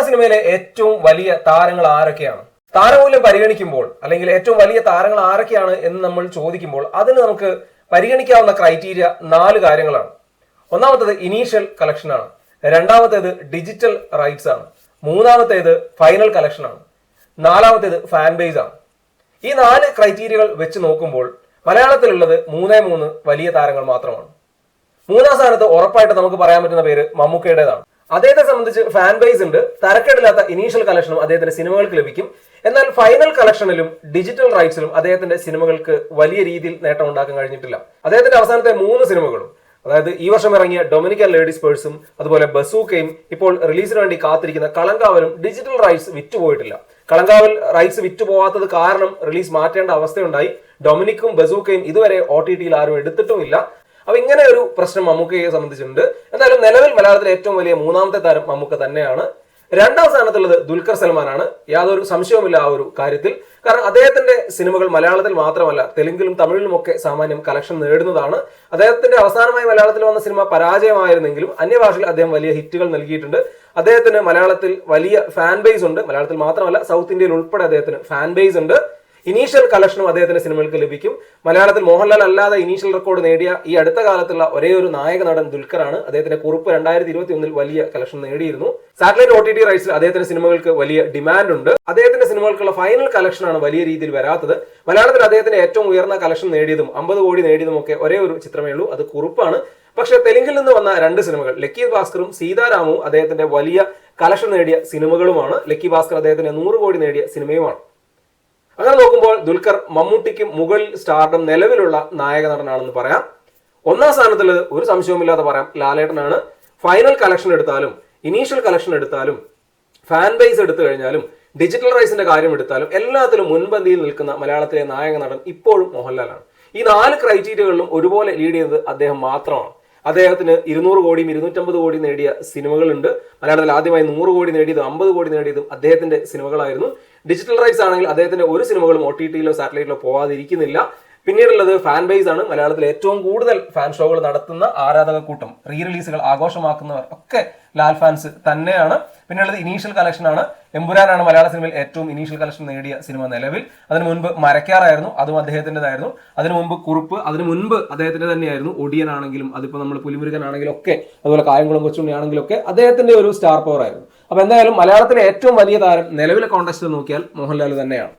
സിനിമയിലെ ഏറ്റവും വലിയ താരങ്ങൾ ആരൊക്കെയാണ്? താരമൂല്യം പരിഗണിക്കുമ്പോൾ അല്ലെങ്കിൽ ഏറ്റവും വലിയ താരങ്ങൾ ആരൊക്കെയാണ് എന്ന് നമ്മൾ ചോദിക്കുമ്പോൾ അതിന് നമുക്ക് പരിഗണിക്കാവുന്ന ക്രൈറ്റീരിയ 4 കാര്യങ്ങളാണ്. ഒന്നാമത്തേത് ഇനീഷ്യൽ കളക്ഷൻ ആണ്, രണ്ടാമത്തേത് ഡിജിറ്റൽ റൈറ്റ്സ് ആണ്, മൂന്നാമത്തേത് ഫൈനൽ കളക്ഷൻ ആണ്, നാലാമത്തേത് ഫാൻ ബേസ് ആണ്. ഈ 4 ക്രൈറ്റീരിയകൾ വെച്ച് നോക്കുമ്പോൾ മലയാളത്തിലുള്ളത് 3 വലിയ താരങ്ങൾ മാത്രമാണ്. മൂന്നാം സ്ഥാനത്ത് ഉറപ്പായിട്ട് നമുക്ക് പറയാൻ പറ്റുന്ന പേര് മമ്മൂക്കയുടേതാണ്. അദ്ദേഹത്തെ സംബന്ധിച്ച് ഫാൻ ബേസ് ഉണ്ട്, തരക്കേടില്ലാത്ത ഇനീഷ്യൽ കളക്ഷനും അദ്ദേഹത്തിന്റെ സിനിമകൾക്ക് ലഭിക്കും. എന്നാൽ ഫൈനൽ കളക്ഷനിലും ഡിജിറ്റൽ റൈറ്റ്സിലും അദ്ദേഹത്തിന്റെ സിനിമകൾക്ക് വലിയ രീതിയിൽ നേട്ടം ഉണ്ടാക്കാൻ കഴിഞ്ഞിട്ടില്ല. അദ്ദേഹത്തിന്റെ അവസാനത്തെ 3 സിനിമകളും, അതായത് ഈ വർഷം ഇറങ്ങിയ ഡൊമിനിക് ആൻഡ് ലേഡീസ് പേഴ്സും അതുപോലെ ബസൂക്കയും ഇപ്പോൾ റിലീസിന് വേണ്ടി കാത്തിരിക്കുന്ന കളങ്കാവലും ഡിജിറ്റൽ റൈറ്റ്സ് വിറ്റുപോയിട്ടില്ല. കളങ്കാവൽ റൈറ്റ്സ് വിറ്റുപോകാത്തത് കാരണം റിലീസ് മാറ്റേണ്ട അവസ്ഥയുണ്ടായി. ഡൊമിനിക്കും ബസൂക്കയും ഇതുവരെ OTT-യിൽ ആരും എടുത്തിട്ടുമില്ല. അപ്പൊ ഇങ്ങനെ ഒരു പ്രശ്നം മമ്മൂക്കയെ സംബന്ധിച്ചിട്ടുണ്ട്. എന്തായാലും നിലവിൽ മലയാളത്തിലെ ഏറ്റവും വലിയ 3ാമത്തെ താരം മമ്മൂക്ക തന്നെയാണ്. 2ാം സ്ഥാനത്തുള്ളത് ദുൽഖർ സൽമാനാണ്. യാതൊരു സംശയവുമില്ല ആ ഒരു കാര്യത്തിൽ. കാരണം അദ്ദേഹത്തിന്റെ സിനിമകൾ മലയാളത്തിൽ മാത്രമല്ല തെലുങ്കിലും തമിഴിലും ഒക്കെ സാമാന്യം കളക്ഷൻ നേടുന്നതാണ്. അദ്ദേഹത്തിന്റെ അവസാനമായി മലയാളത്തിൽ വന്ന സിനിമ പരാജയമായിരുന്നെങ്കിലും അന്യഭാഷയിൽ അദ്ദേഹം വലിയ ഹിറ്റുകൾ നൽകിയിട്ടുണ്ട്. അദ്ദേഹത്തിന് മലയാളത്തിൽ വലിയ ഫാൻ ബേസ് ഉണ്ട്. മലയാളത്തിൽ മാത്രമല്ല സൗത്ത് ഇന്ത്യയിൽ ഉൾപ്പെടെ അദ്ദേഹത്തിന് ഫാൻ ബേസ് ഉണ്ട്. ഇനീഷ്യൽ കളക്ഷനും അദ്ദേഹത്തിന്റെ സിനിമകൾക്ക് ലഭിക്കും. മലയാളത്തിൽ മോഹൻലാൽ അല്ലാതെ ഇനീഷ്യൽ റെക്കോർഡ് നേടിയ ഈ അടുത്ത കാലത്തുള്ള ഒരേ ഒരു നായക നടൻ ദുൽഖറാണ്. അദ്ദേഹത്തിന്റെ കുറിപ്പ് 2021 വലിയ കളക്ഷൻ നേടിയിരുന്നു. സാറ്റലൈറ്റ് OTT റൈറ്റ്സിൽ അദ്ദേഹത്തിന്റെ സിനിമകൾക്ക് വലിയ ഡിമാൻഡ് ഉണ്ട്. അദ്ദേഹത്തിന്റെ സിനിമകൾക്കുള്ള ഫൈനൽ കളക്ഷനാണ് വലിയ രീതിയിൽ വരാത്തത്. മലയാളത്തിൽ അദ്ദേഹത്തിന്റെ ഏറ്റവും ഉയർന്ന കളക്ഷൻ നേടിയതും 50 കോടി നേടിയതും ഒക്കെ ഒരേ ഒരു ചിത്രമേ ഉള്ളൂ, അത് കുറിപ്പാണ്. പക്ഷേ തെലുങ്കിൽ നിന്ന് വന്ന 2 സിനിമകൾ ലക്കി ഭാസ്കറും സീതാരാമും അദ്ദേഹത്തിന്റെ വലിയ കളക്ഷൻ നേടിയ സിനിമകളുമാണ്. ലക്കി ഭാസ്കർ അദ്ദേഹത്തിന്റെ 100 കോടി നേടിയ സിനിമയുമാണ്. അങ്ങനെ നോക്കുമ്പോൾ ദുൽഖർ മമ്മൂട്ടിക്കും മുകളിൽ സ്റ്റാർഡം നിലവിലുള്ള നായക നടനാണെന്ന് പറയാം. 1ാം സ്ഥാനത്തുള്ളത് ഒരു സംശയവുമില്ലാതെ പറയാം ലാലേട്ടനാണ്. ഫൈനൽ കളക്ഷൻ എടുത്താലും ഇനീഷ്യൽ കളക്ഷൻ എടുത്താലും ഫാൻ ബേസ് എടുത്തു കഴിഞ്ഞാലും ഡിജിറ്റൽ റൈറ്റ്സിന്റെ കാര്യം എടുത്താലും എല്ലാത്തിലും മുൻപന്തിയിൽ നിൽക്കുന്ന മലയാളത്തിലെ നായക നടൻ ഇപ്പോഴും മോഹൻലാലാണ്. ഈ 4 ക്രൈറ്റീരിയകളിലും ഒരുപോലെ ലീഡ് ചെയ്യുന്നത് അദ്ദേഹം മാത്രമാണ്. അദ്ദേഹത്തിന് 200 കോടിയും 250 കോടി നേടിയ സിനിമകളുണ്ട്. മലയാളത്തിൽ ആദ്യമായി 100 കോടി നേടിയതും 50 കോടി നേടിയതും അദ്ദേഹത്തിന്റെ സിനിമകളായിരുന്നു. ഡിജിറ്റൽ റൈറ്റ്സ് ആണെങ്കിൽ അദ്ദേഹത്തിന്റെ ഒരു സിനിമകളും OTT-യിലോ സാറ്റലൈറ്റിലോ പോവാതിരിക്കുന്നില്ല. പിന്നീടുള്ളത് ഫാൻ ബേസ് ആണ്. മലയാളത്തിൽ ഏറ്റവും കൂടുതൽ ഫാൻ ഷോകൾ നടത്തുന്ന ആരാധക കൂട്ടം, റീ റിലീസുകൾ ആഘോഷമാക്കുന്നവർ ഒക്കെ ലാൽ ഫാൻസ് തന്നെയാണ്. പിന്നെയുള്ളത് ഇനീഷ്യൽ കളക്ഷൻ ആണ്. എമ്പുരാനാണ് മലയാള സിനിമയിൽ ഏറ്റവും ഇനീഷ്യൽ കളക്ഷൻ നേടിയ സിനിമ നിലവിൽ. അതിനു മുൻപ് മരക്കാറായിരുന്നു, അതും അദ്ദേഹത്തിൻ്റെതായിരുന്നു. അതിനു മുൻപ് കുറുപ്പ്, അതിനു മുൻപ് അദ്ദേഹത്തിന്റെ തന്നെയായിരുന്നു. ഒടിയൻ ആണെങ്കിലും അതിപ്പോ നമ്മൾ പുലിമുരുകൻ ആണെങ്കിലും ഒക്കെ, അതുപോലെ കായംകുളം കൊച്ചുണ്ണി ആണെങ്കിലും ഒക്കെ അദ്ദേഹത്തിന്റെ ഒരു സ്റ്റാർ പവർ ആയിരുന്നു. അപ്പൊ എന്തായാലും മലയാളത്തിലെ ഏറ്റവും വലിയ താരം നിലവിലെ കോൺടെസ്റ്റ് നോക്കിയാൽ മോഹൻലാൽ തന്നെയാണ്.